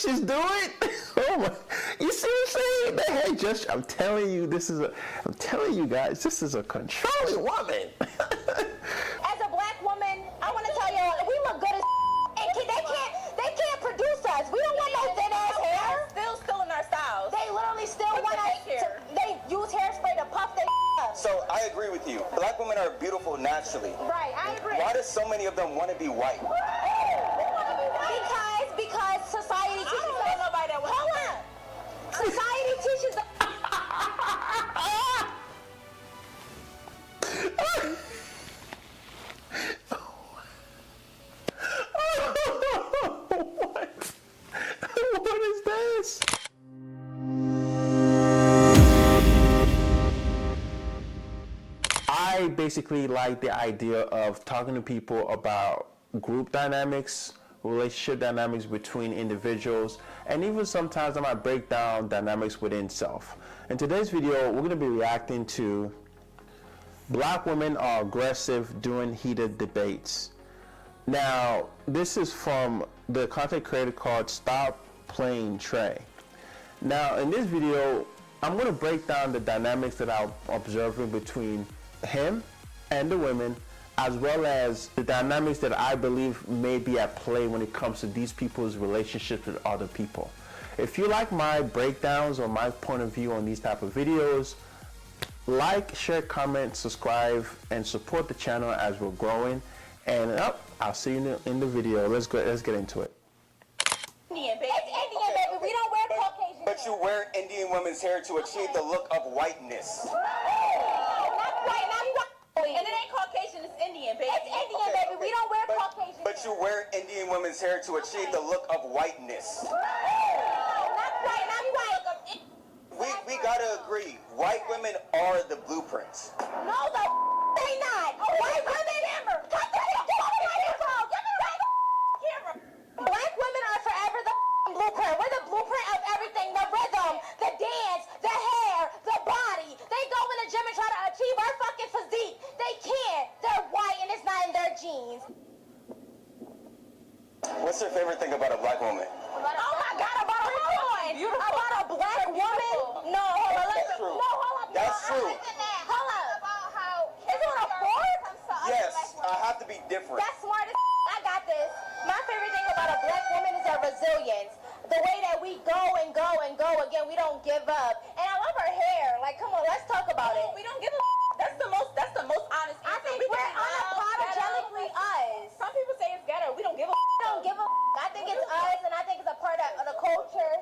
she's doing? Oh my! You see what I'm saying? The head gesture. I'm telling you, I'm telling you guys, this is a controlling woman. As a black woman, I want to tell you, we look good as and they can't produce us. We don't want no thin ass hair. Still stealing our styles. They literally still want us. They use hairspray to puff their up. So I agree with you. Black women are beautiful naturally. Right, I agree. Why do so many of them want to be white? Because society teaches us. Nobody that Hold on. Society teaches us. What is this? I basically like the idea of talking to people about group dynamics, relationship dynamics between individuals, and even sometimes I might break down dynamics within self. In today's video, we're going to be reacting to black women are aggressive during heated debates. Now, this is from the content creator called Stop Playing Trey. Now, in this video, I'm going to break down the dynamics that I'm observing between him and the women, as well as the dynamics that I believe may be at play when it comes to these people's relationships with other people. If you like my breakdowns or my point of view on these type of videos, like, share, comment, subscribe, and support the channel as we're growing. And I'll see you in the video. Let's get into it. Indian, baby. It's Indian, baby. We don't wear Caucasian. But you wear Indian women's hair to achieve the look of whiteness. Not white. And it ain't Caucasian, it's Indian, baby. It's Indian, baby. We don't wear Caucasian. But you wear Indian women's hair to achieve the look of whiteness. Not white. We gotta agree, white women are the blueprints. No, they not. White women. Cut the camera. Black women are forever the blueprint. We're the blueprint of everything. The rhythm, the dance, the hair, the body. They go in the gym and try to achieve our fucking physique. They can't. They're white and it's not in their genes. What's your favorite thing about a black woman? Oh my God, about a woman. About a black woman? No, hold on. That's true. No, hold on. That's true. Hold on. Is it on a fork? Yes, I have to be different. That's smart as I got this. My favorite thing about a black woman is her resilience. The way that we go and go and go again, we don't give up. And I love her hair. Like, come on, let's talk about it. We don't give a That's the most honest answer. I think we're unapologetically us. Some people say it's ghetto. We don't give a We don't give a I think it's us, and I think it's a part of the culture.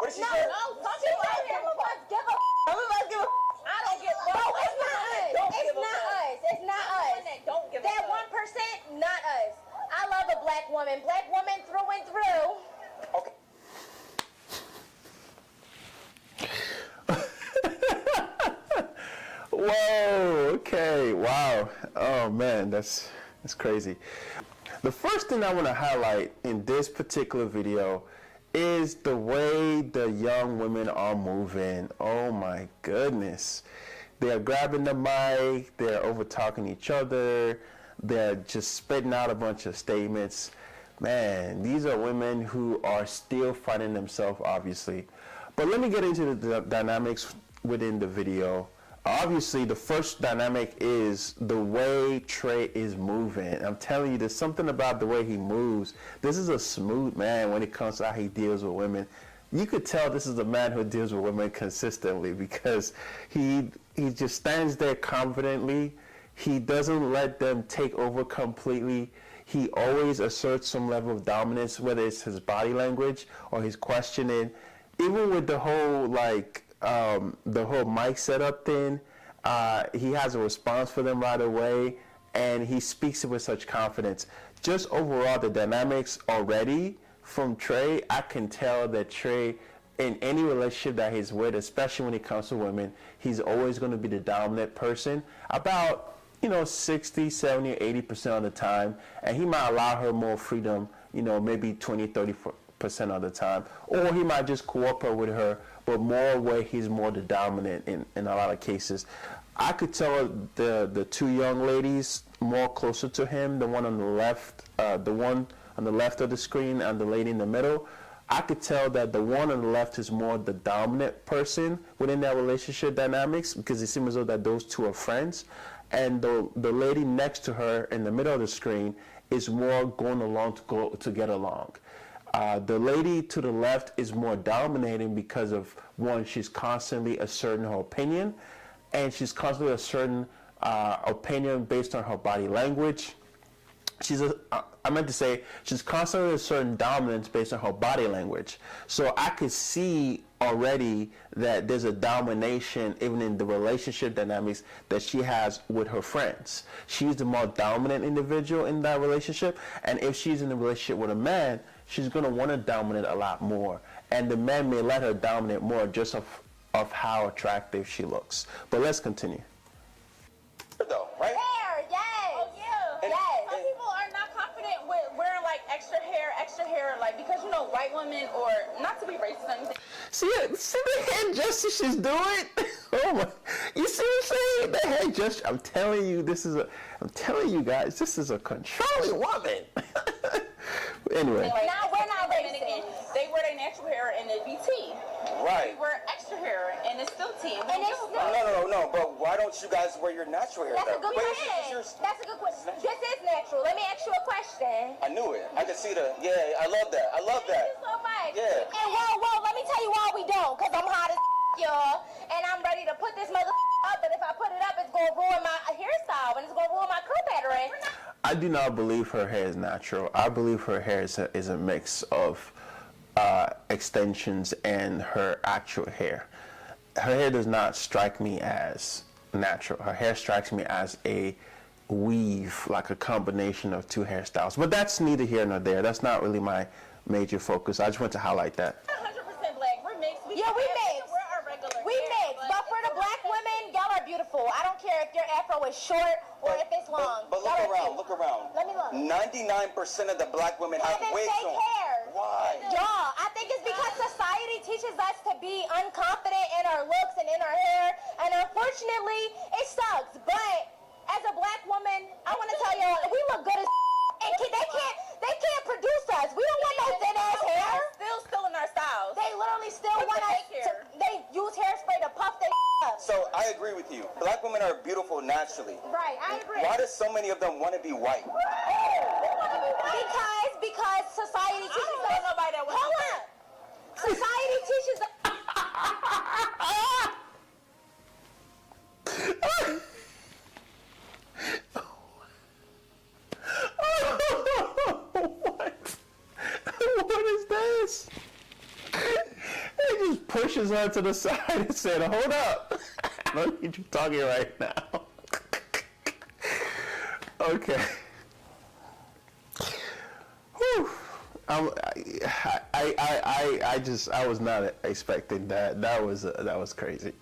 What did she say? No, some people out here. Some of us give a Some of us give a I don't give a No, it's not us. It's not us. It's not us. Don't give a That 1%, not us. I love a black woman. Black woman through and through. Okay. Whoa, okay, wow. Oh man, that's crazy. The first thing I want to highlight in this particular video is the way the young women are moving. Oh my goodness. They're grabbing the mic, they're over talking each other, they're just spitting out a bunch of statements. Man, these are women who are still finding themselves, obviously. But let me get into the dynamics within the video. Obviously, the first dynamic is the way Trey is moving. I'm telling you, there's something about the way he moves. This is a smooth man when it comes to how he deals with women. You could tell this is a man who deals with women consistently because he just stands there confidently. He doesn't let them take over completely. He always asserts some level of dominance, whether it's his body language or his questioning. Even with the whole mic setup thing, he has a response for them right away, and he speaks it with such confidence. Just overall, the dynamics already from Trey, I can tell that Trey, in any relationship that he's with, especially when it comes to women, he's always going to be the dominant person about, 60, 70, 80% of the time, and he might allow her more freedom, maybe 20, 30% of the time, or he might just cooperate with her, but more where he's more the dominant in a lot of cases. I could tell the two young ladies more closer to him, the one on the left of the screen and the lady in the middle. I could tell that the one on the left is more the dominant person within that relationship dynamics, because it seems as though that those two are friends. And the lady next to her in the middle of the screen is more going along to get along. The lady to the left is more dominating because of, one, she's constantly asserting her opinion, and she's constantly asserting opinion based on her body language. I meant to say she's constantly asserting dominance based on her body language. So I could see already that there's a domination even in the relationship dynamics that she has with her friends. She's the more dominant individual in that relationship, and if she's in a relationship with a man, she's going to want to dominate a lot more, and the man may let her dominate more just of how attractive she looks. But let's continue. Though, right? Hair, yes. Oh yeah. Yes. Some people are not confident with wearing like extra hair, like because you know white women, or not to be racist or anything. See the head gesture she's doing? Oh my! You see what I'm saying? The head gesture. I'm telling you guys, this is a controlling woman. Anyway. Now we're not And again, racist. they wear their natural hair and it be tea. Right. They wear extra hair and it's still tea. And And it's still- No. But why don't you guys wear your natural hair? That's a though? good Wait, question. That's a good question. This is natural. Let me ask you a question. I knew it. I could see the. Yeah, I love that. Thank you so much. Yeah. And whoa, let me tell you why we don't. Because I'm hot as y'all. And I'm ready to put this mother up. But if I put it up, it's going to ruin my hairstyle. And it's going to ruin my curl pattern. I do not believe her hair is natural. I believe her hair is a mix of extensions and her actual hair. Her hair does not strike me as natural. Her hair strikes me as a weave, like a combination of two hairstyles. But that's neither here nor there. That's not really my major focus. I just want to highlight that. 100% black. We're mixed. Yeah, we mixed. We're our regular We hair, mix. But for the black women, y'all are beautiful. I don't care if your afro is short or if it's long. But Y'all are look cute. around. Let me look. 99% of the black women have Having wigs fake on. hair. Why? Y'all, I think it's because society teaches us to be unconfident in our looks and in our hair, and unfortunately, it sucks. But as a black woman, I want to tell y'all, we look good as and they can't produce us. We don't want no thin ass hair. Still in our styles. They literally still With want the us fake to. hair. They use hairspray to puff their up. So I agree with you. Black women are beautiful naturally. Right, I agree. Why do so many of them want to be white? Because society teaches don't us. know nobody that wants Hold to be up. Society teaches us. What? What is this? He just pushes her to the side and said, "Hold up, I don't need you talking right now." Okay. Whew. I was not expecting that. That was crazy.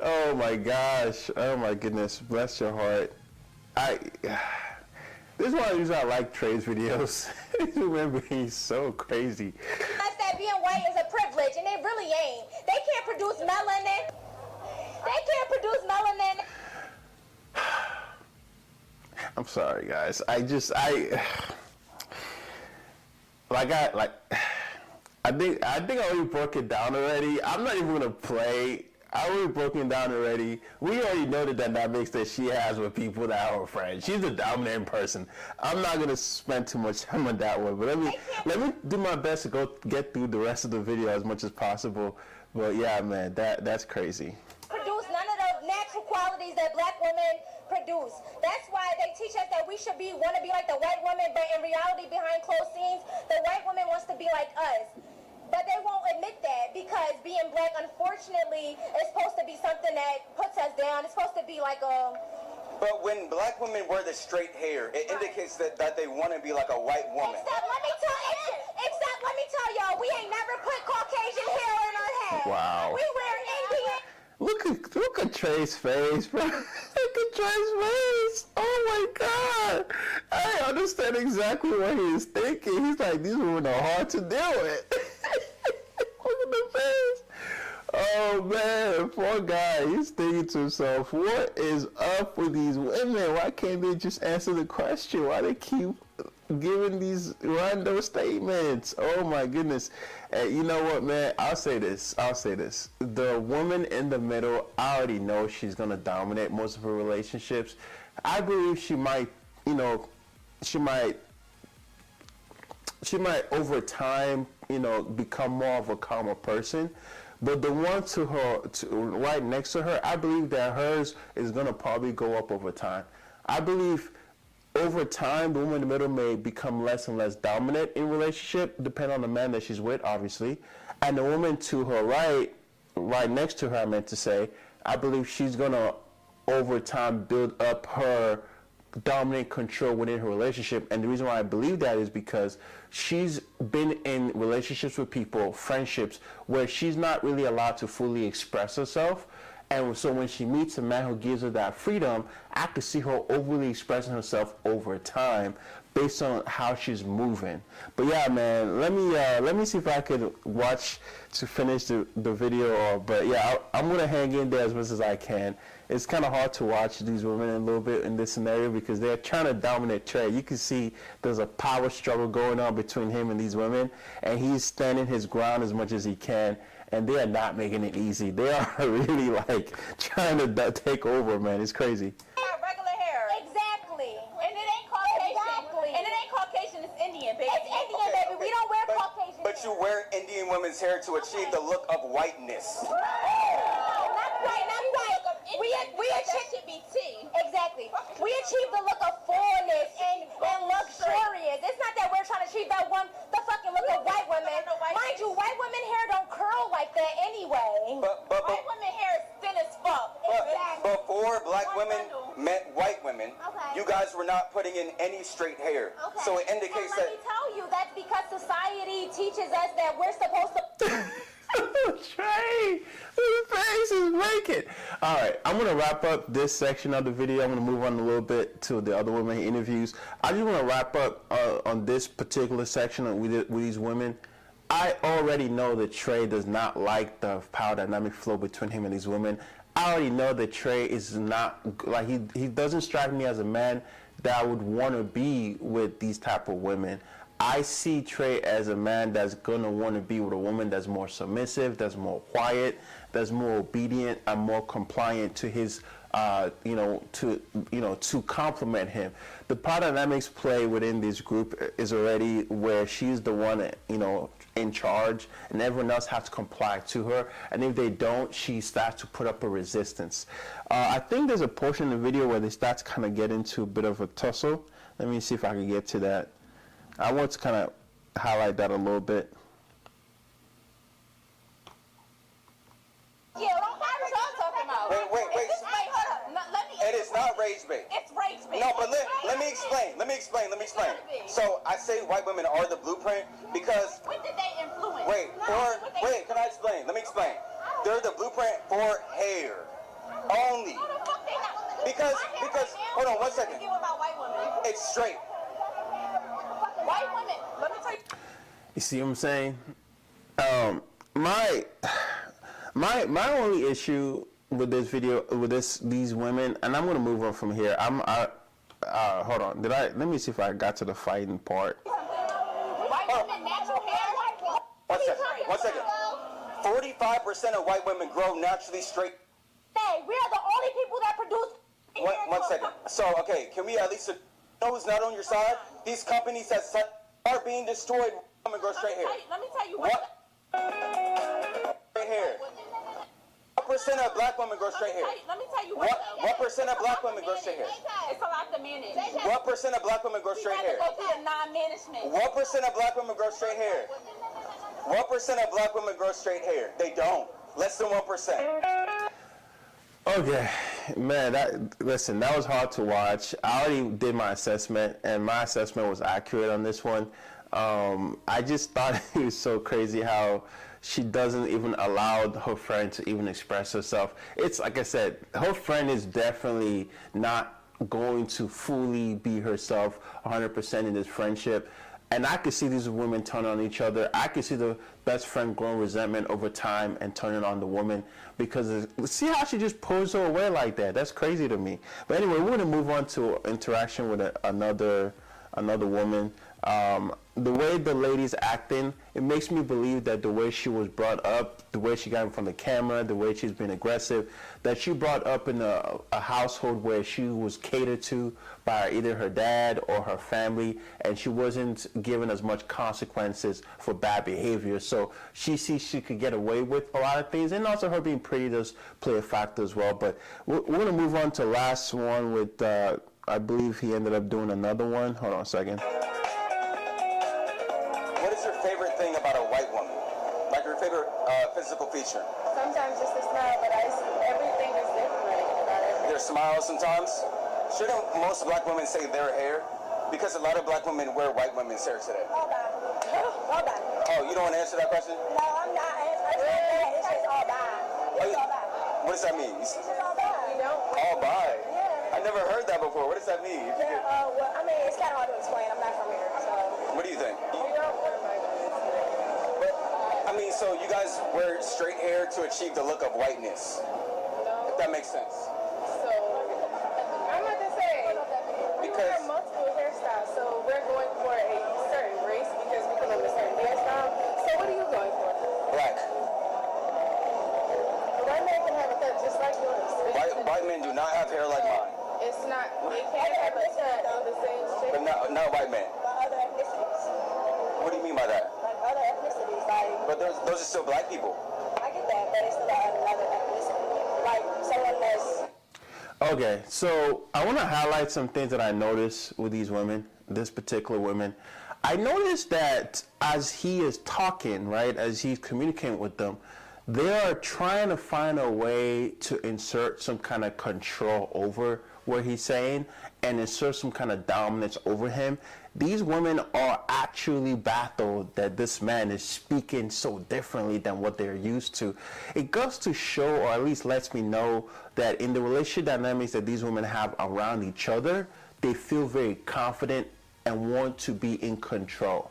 Oh my gosh. Oh my goodness. Bless your heart. This is one of the reasons I like Trey's videos. Remember, he's so crazy. Us that being white is a privilege, and it really ain't. They can't produce melanin. They can't produce melanin. I'm sorry, guys. I think I already broke it down already. I'm not even gonna play. I already broken it down already. We already know the dynamics that she has with people that are her friends. She's a dominant person. I'm not gonna spend too much time on that one. But let me do my best to go get through the rest of the video as much as possible. But yeah, man, that's crazy. Produce none of the natural qualities that black women produce. That's why they teach us that we should want to be like the white woman, but in reality, behind closed scenes, the white woman wants to be like us. But they won't admit that because being black, unfortunately, is supposed to be something that puts us down. It's supposed to be like a... But when black women wear the straight hair, it indicates that they want to be like a white woman. Except let me tell y'all, we ain't never put Caucasian hair in our head. Wow. We wear Indian... Look at Trey's face, bro. Look at Trey's face. Oh my God. I understand exactly what he's thinking. He's like, these women are hard to deal with. Look at the face. Oh man, poor guy. He's thinking to himself, what is up with these women? Why can't they just answer the question? Why they keep giving these random statements. Oh my goodness. You know what, man? I'll say this. The woman in the middle, I already know she's going to dominate most of her relationships. I believe she might, she might over time, become more of a calmer person. But the one right next to her, I believe that hers is going to probably go up over time. I believe over time, the woman in the middle may become less and less dominant in relationship, depending on the man that she's with, obviously. And the woman to her right next to her, I meant to say, I believe she's going to, over time, build up her dominant control within her relationship. And the reason why I believe that is because she's been in relationships with people, friendships, where she's not really allowed to fully express herself. And so when she meets a man who gives her that freedom, I could see her overly expressing herself over time based on how she's moving. But yeah, man, let me see if I could watch to finish the video. But yeah, I'm gonna hang in there as much as I can. It's kind of hard to watch these women a little bit in this scenario because they're trying to dominate Trey. You can see there's a power struggle going on between him and these women, and he's standing his ground as much as he can. And they are not making it easy. They are really like trying to take over, man. It's crazy. Regular hair. Exactly. And it ain't Caucasian. Exactly. And it ain't Caucasian, it's Indian, baby. It's Indian, baby. We don't wear Caucasian. But you wear Indian women's hair to achieve the look of whiteness. Not quite. We achieve should be tea. exactly. We achieve the look of fullness and luxurious. It's not that we're trying to achieve the fucking look of white women. Mind you, white women hair don't curl like that anyway. But White women hair is thin as fuck. before black women met white women, Okay. you guys were not putting in any straight hair. Okay. So it indicates and let that. me tell you, that's because society teaches us that we're supposed to. Trey, his face is breaking. All right, I'm going to wrap up this section of the video. I'm going to move on a little bit to the other women he interviews. I just want to wrap up on this particular section with these women. I already know that Trey does not like the power dynamic flow between him and these women. I already know that Trey is not, like, he doesn't strike me as a man that I would want to be with these type of women. I see Trey as a man that's gonna want to be with a woman that's more submissive, that's more quiet, that's more obedient, and more compliant to his, to compliment him. The power dynamics play within this group is already where she's the one, in charge, and everyone else has to comply to her. And if they don't, she starts to put up a resistance. I think there's a portion of the video where they start to kind of get into a bit of a tussle. Let me see if I can get to that. I want to kind of highlight that a little bit. Yeah, what y'all talking about? Wait. Hold up. No, let me. It is not rage bait. It's race bait. No, but let me explain. Let me explain. So I say white women are the blueprint because. What did they influence? Wait. Can I explain? Let me explain. They're the blueprint for hair only. How the fuck they not? Because My hair right now, hold on one second. Give about white women. It's straight. White women. Let me tell you. You see what I'm saying? My only issue with this video, with these women, and I'm gonna move on from here. Hold on. Let me see if I got to the fighting part. White women, natural hair. 1 second. 45% of white women grow naturally straight. Hey, we are the only people that produce. One second. So, okay, can we at least know who's not on your side? These companies that are being destroyed. Women grow straight hair. Let me tell you What? Straight hair. What percent of black women grow straight hair? Let me tell you What percent of black women grow straight hair? It's a lot to manage. What percent of black women grow straight hair? Go to the non-management. What percent of black women grow straight hair? What percent of black women grow straight hair? They don't. Less than 1%. Okay, man, that was hard to watch. I already did my assessment, and my assessment was accurate on this one. I just thought it was so crazy how she doesn't even allow her friend to even express herself. It's like I said, her friend is definitely not going to fully be herself 100% in this friendship. And I could see these women turn on each other. I could see the best friend growing resentment over time and turning on the woman because see how she just pulls her away like that. That's crazy to me. But anyway, we're going to move on to interaction with another another woman. The way the lady's acting, it makes me believe that the way she was brought up, the way she got in front of the camera, the way she's been aggressive, that she brought up in a household where she was catered to by either her dad or her family, and she wasn't given as much consequences for bad behavior. So she sees she could get away with a lot of things, and also her being pretty does play a factor as well. But we're going to move on to last one with, I believe he ended up doing another one. Hold on a second. What is your favorite thing about a white woman? Like your favorite physical feature? Sometimes just a smile, but everything is different about it. Their smiles sometimes? Shouldn't most black women say their hair? Because a lot of black women wear white women's hair today. Hold on. Hold on. Oh, you don't want to answer that question? No, I'm not. It's just all bad. It's all bad. What does that mean? It's just all bad. You don't? All bi? Yeah. I never heard that before. What does that mean? Yeah, well, I mean, it's kind of hard to explain. I'm not from here, so. What do you think? You don't wear my But, I mean, so you guys wear straight hair to achieve the look of whiteness. No. If that makes sense. So, I'm about to say, we wear Because multiple hairstyles, so we're going for a certain race because we come up with a certain hairstyle. So what are you going for? black. A white man can have a cut just like yours. White men do not have hair like mine. It's not, they can't have a cut of the same shape. But not white men. But other ethnicities. What do you mean by that? Like other ethnicities, like, But those are still black people. I get that, but it's still another ethnicity. Like someone that's. Okay, so I want to highlight some things that I noticed with these women, this particular women. I noticed that as he is talking, right, as he's communicating with them, they are trying to find a way to insert some kind of control over what he's saying and insert some kind of dominance over him. These women are actually baffled that this man is speaking so differently than what they're used to. It goes to show, or at least lets me know, that in the relationship dynamics that these women have around each other, they feel very confident and want to be in control.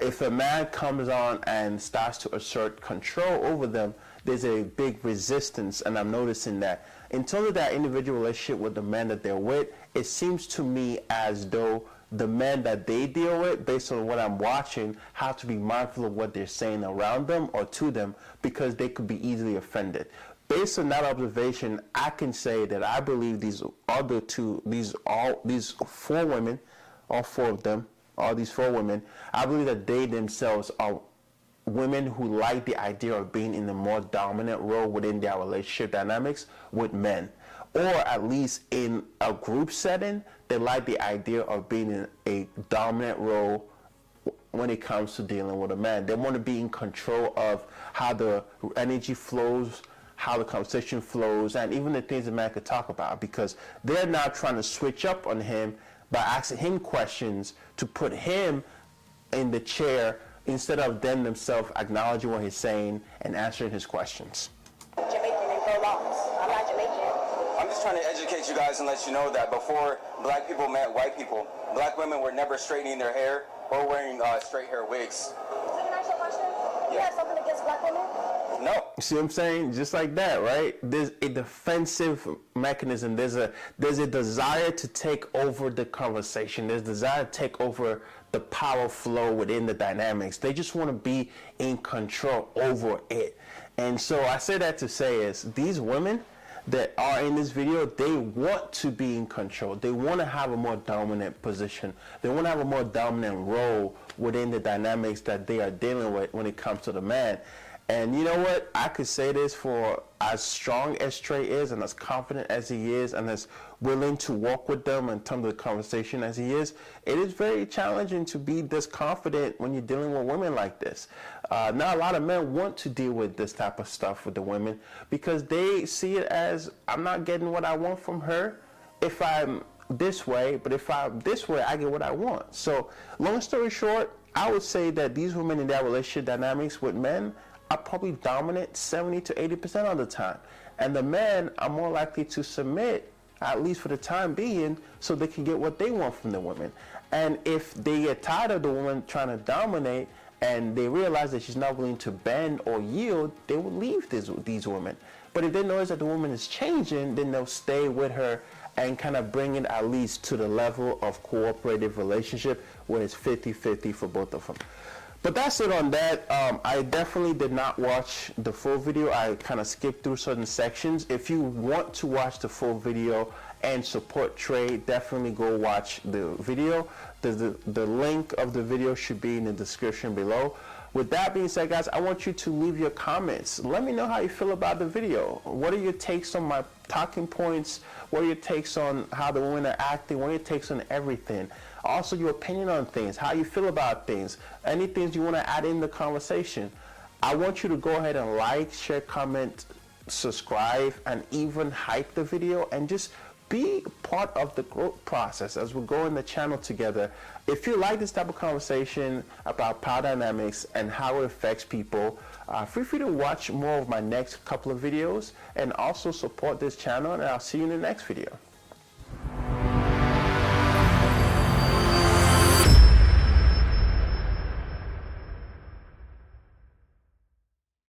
If a man comes on and starts to assert control over them, there's a big resistance, and I'm noticing that. In terms of that individual relationship with the man that they're with, it seems to me as though the men that they deal with, based on what I'm watching, have to be mindful of what they're saying around them or to them, because they could be easily offended. Based on that observation, I can say that I believe these four women, all four of them, all these four women, I believe that they themselves are women who like the idea of being in a more dominant role within their relationship dynamics with men, or at least in a group setting, they like the idea of being in a dominant role when it comes to dealing with a man. They want to be in control of how the energy flows, how the conversation flows, and even the things a man could talk about, because they're now trying to switch up on him by asking him questions to put him in the chair instead of them themselves acknowledging what he's saying and answering his questions. Jamaican and go longs. I'm not Jamaican. I'm just trying to educate you guys and let you know that before black people met white people, black women were never straightening their hair or wearing straight hair wigs. So can I ask you a question? You have something against black women? No. See what I'm saying? Just like that, right? There's a defensive mechanism. There's a desire to take over the conversation. There's a desire to take over the power flow within the dynamics. They just want to be in control over it. And so I say that to say is these women that are in this video, they want to be in control. They want to have a more dominant position. They want to have a more dominant role within the dynamics that they are dealing with when it comes to the man. And you know what? I could say this for as strong as Trey is and as confident as he is and as willing to walk with them in terms of the conversation as he is, it is very challenging to be this confident when you're dealing with women like this. Not a lot of men want to deal with this type of stuff with the women because they see it as, I'm not getting what I want from her if I'm this way, but if I'm this way, I get what I want. So long story short, I would say that these women in their relationship dynamics with men are probably dominant 70 to 80% of the time. And the men are more likely to submit, at least for the time being, so they can get what they want from the women. And if they get tired of the woman trying to dominate and they realize that she's not willing to bend or yield, they will leave these women. But if they notice that the woman is changing, then they'll stay with her and kind of bring it at least to the level of cooperative relationship when it's 50-50 for both of them. But that's it on that. I definitely did not watch the full video. I kind of skipped through certain sections. If you want to watch the full video and support Trey, definitely go watch the video. The link of the video should be in the description below. With that being said, guys, I want you to leave your comments. Let me know how you feel about the video. What are your takes on my talking points? What are your takes on how the women are acting? What are your takes on everything? Also, your opinion on things, how you feel about things, any things you want to add in the conversation. I want you to go ahead and like, share, comment, subscribe, and even hype the video, and just be part of the growth process as we go in the channel together. If you like this type of conversation about power dynamics and how it affects people, feel free to watch more of my next couple of videos and also support this channel, and I'll see you in the next video.